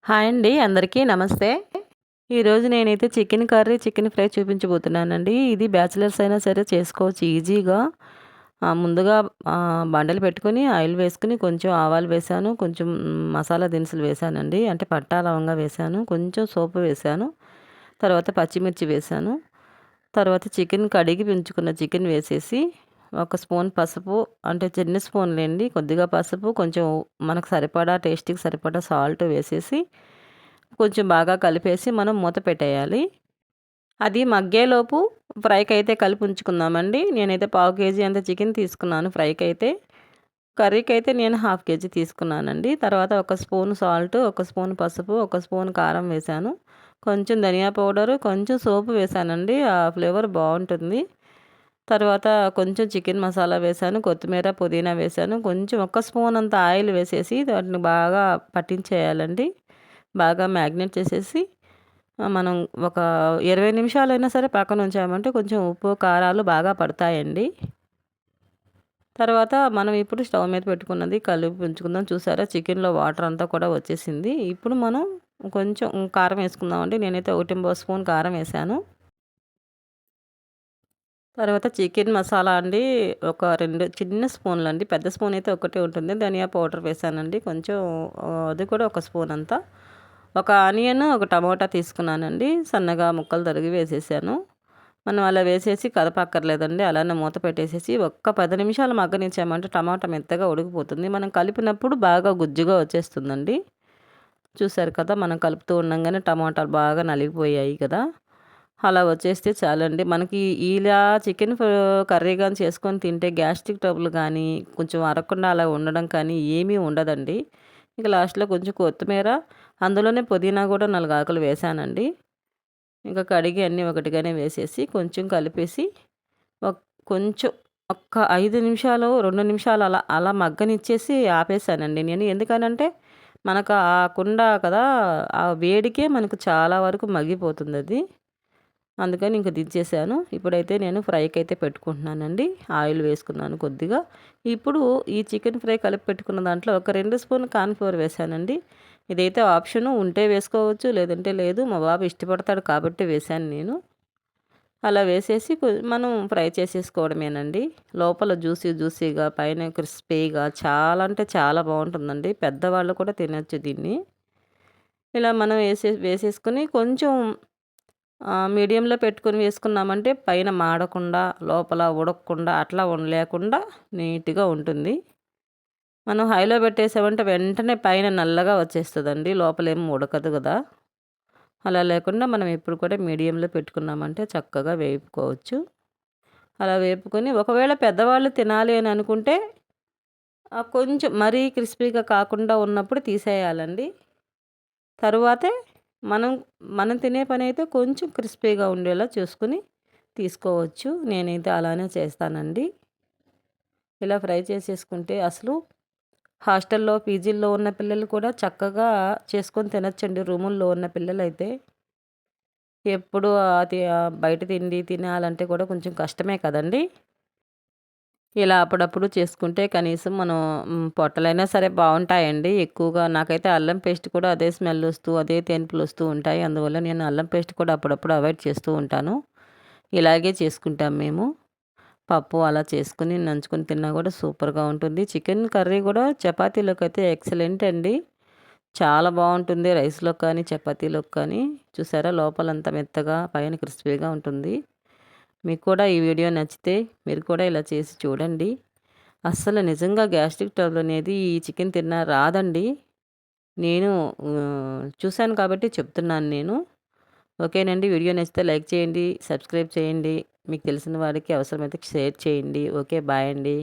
Hi అండి. అందరికీ నమస్తే. ఈరోజు నేనైతే చికెన్ కర్రీ, చికెన్ ఫ్రై చూపించబోతున్నానండి. ఇది బ్యాచిలర్స్ అయినా సరే చేసుకోవచ్చు ఈజీగా. ముందుగా బండలు పెట్టుకొని ఆయిల్ వేసుకొని కొంచెం ఆవాలు వేశాను. కొంచెం మసాలా దినుసులు వేశానండి. అంటే పట్టా, లవంగా వేశాను. కొంచెం సోపు వేశాను. తర్వాత పచ్చిమిర్చి వేశాను. తర్వాత చికెన్ కడిగి ఉంచుకున్న చికెన్ వేసేసి ఒక స్పూన్ పసుపు, అంటే చిన్న స్పూన్‌లేండి. కొద్దిగా పసుపు, కొంచెం మనకు సరిపడా టేస్ట్‌కి సరిపడా సాల్ట్ వేసేసి కొంచెం బాగా కలిపేసి మనం మూత పెట్టేయాలి. అది మగ్గేలోపు ఫ్రైకైతే కలిపి ఉంచుకుందామండి. నేనైతే పావు కేజీ అంత చికెన్ తీసుకున్నాను ఫ్రైకైతే. కర్రీకైతే నేను హాఫ్ కేజీ తీసుకున్నానండి. తర్వాత ఒక స్పూన్ సాల్ట్, ఒక స్పూన్ పసుపు, ఒక స్పూన్ కారం వేశాను. కొంచెం ధనియా పౌడరు, కొంచెం సోపు వేశానండి. ఆ ఫ్లేవర్ బావుంటుంది. తర్వాత కొంచెం చికెన్ మసాలా వేశాను. కొత్తిమీర, పుదీనా వేశాను. కొంచెం ఒక స్పూన్ అంత ఆయిల్ వేసేసి వాటిని బాగా పట్టించేయాలండి. బాగా మ్యాగ్నేట్ చేసేసి మనం ఒక 20 నిమిషాలైనా సరే పక్కన ఉంచామంటే కొంచెం ఉప్పు, కారాలు బాగా పడతాయండి. తర్వాత మనం ఇప్పుడు స్టవ్ మీద పెట్టుకున్నది కలిపి ఉంచుకుందాం. చూసారా చికెన్‌లో వాటర్ అంతా కూడా వచ్చేసింది. ఇప్పుడు మనం కొంచెం కారం వేసుకుందామండి. నేనైతే 1 స్పూన్ కారం వేశాను. తర్వాత చికెన్ మసాలా అండి ఒక 2 చిన్న స్పూన్‌లండి. పెద్ద స్పూన్ అయితే ఒకటే ఉంటుంది. ధనియా పౌడర్ వేశానండి. కొంచెం అది కూడా ఒక స్పూన్ అంతా. ఒక ఆనియన్, ఒక టమోటా తీసుకున్నానండి. సన్నగా ముక్కలు తరిగి వేసేసాను. మనం అలా వేసేసి కదపక్కర్లేదండి. అలానే మూత పెట్టేసేసి ఒక్క 10 నిమిషాలు మగ్గనిచ్చామంటే టమాటా మెత్తగా ఉడికిపోతుంది. మనం కలిపినప్పుడు బాగా గుజ్జుగా వచ్చేస్తుందండి. చూసారు కదా! మనం కలుపుతూ ఉండంగానే టమాటాలు బాగా నలిగిపోయాయి కదా! అలా వచ్చేస్తే చాలండి. మనకి ఇలా చికెన్ కర్రీ గాని చేసుకొని తింటే గ్యాస్ట్రిక్ ట్రబుల్ గానీ, కొంచెం అరగకుండా అలా ఉండడం కానీ ఏమీ ఉండదండి. ఇక లాస్ట్‌లో కొంచెం కొత్తిమీర, అందులోనే పుదీనా గూడా 4 ఆకులు వేశానండి. ఇంకా కడిగి అన్నీ ఒకటిగానే వేసేసి కొంచెం కలిపేసి ఒక్ కొంచెం ఒక్క 5 నిమిషాలు, 2 నిమిషాలు అలా అలా మగ్గనిచ్చేసి ఆపేసానండి నేను. ఎందుకనంటే మనకు ఆ కుండ కదా! ఆ వేడికే మనకు చాలా వరకు మగ్గిపోతుందది. అందుకని ఇంక దించేసాను. ఇప్పుడైతే నేను ఫ్రైకైతే పెట్టుకుంటున్నానండి. ఆయిల్ వేసుకున్నాను కొద్దిగా. ఇప్పుడు ఈ చికెన్ ఫ్రై కలిపి పెట్టుకున్న దాంట్లో ఒక 2 స్పూన్లు కార్న్ ఫ్లోర్ వేశానండి. ఇదైతే ఆప్షను. ఉంటే వేసుకోవచ్చు, లేదంటే లేదు. మా బాబు ఇష్టపడతాడు కాబట్టి వేశాను నేను. అలా వేసేసి మనం ఫ్రై చేసేసుకోవడమేనండి. లోపల జ్యూసీగా, పైన క్రిస్పీగా చాలా అంటే చాలా బావుంటుందండి. పెద్దవాళ్ళు కూడా తినొచ్చు దీన్ని. ఇలా మనం వేసేసుకొని కొంచెం మీడియంలో పెట్టుకొని వేసుకున్నామంటే పైన మాడకుండా, లోపల ఉడకకుండా అట్లా లేకుండా నీట్‌గా ఉంటుంది. మనం హైలో పెట్టేసామంటే వెంటనే పైన నల్లగా వచ్చేస్తదండి. లోపలేమో ఉడకదు గదా! అలా లేకుండా మనం ఎప్పుడు కూడా మీడియంలో పెట్టుకున్నామంటే చక్కగా వేపుకోవచ్చు. అలా వేపుకొని ఒకవేళ పెద్దవాళ్ళు తినాలి అని అనుకుంటే కొంచెం మరీ క్రిస్పీగా కాకుండా ఉన్నప్పుడు తీసేయాలండి. తరువాతే మనం మనం తినే పనైతే కొంచెం క్రిస్పీగా ఉండేలా చూసుకొని తీసుకోవచ్చు. నేనైతే అలానే చేస్తానండి. ఇలా ఫ్రై చేసేసుకుంటే అసలు హాస్టల్‌లో, పీజీల్లో ఉన్న పిల్లలు కూడా చక్కగా చేసుకొని తినొచ్చండి. రూముల్లో ఉన్న పిల్లలైతే. ఎప్పుడు బయట తిండి తినాలంటే కూడా కొంచెం కష్టమే కదండీ! ఇలా అప్పుడప్పుడు చేసుకుంటే కనీసం మనం పొట్టలైనా సరే బావుంటాయండి. ఎక్కువగా నాకైతే అల్లం పేస్ట్ కూడా అదే స్మెల్లొస్తూ, అదే తెనుపులొస్తూ ఉంటాయి. అందువల్ల నేను అల్లం పేస్ట్ కూడా అప్పుడప్పుడు అవాయిడ్ చేస్తూ ఉంటాను. ఇలాగే చేసుకుంటాం మేము. పప్పు అలా చేసుకొని నంచుకొని తిన్నా కూడా సూపర్‌గా ఉంటుంది. చికెన్ కర్రీ కూడా చపాతీలోకైతే ఎక్సలెంట్ అండి. చాలా బావుంటుంది. రైస్‌లోకి కానీ, చపాతీలోకి కానీ. చూసారా లోపలంతా మెత్తగా, పైన క్రిస్పీగా ఉంటుంది. మీకు కూడా ఈ వీడియో నచ్చితే మీరు కూడా ఇలా చేసి చూడండి. అస్సలు నిజంగా గ్యాస్ట్రిక్ ట్రబుల్ అనేది ఈ చికెన్ తిన్నా రాదండి. నేను చూసాను కాబట్టి చెప్తున్నాను నేను. ఓకేనండి. వీడియో నచ్చితే లైక్ చేయండి, సబ్స్క్రైబ్ చేయండి. మీకు తెలిసిన వారికి అవసరమైతే షేర్ చేయండి. ఓకే. బాయ్ అండి.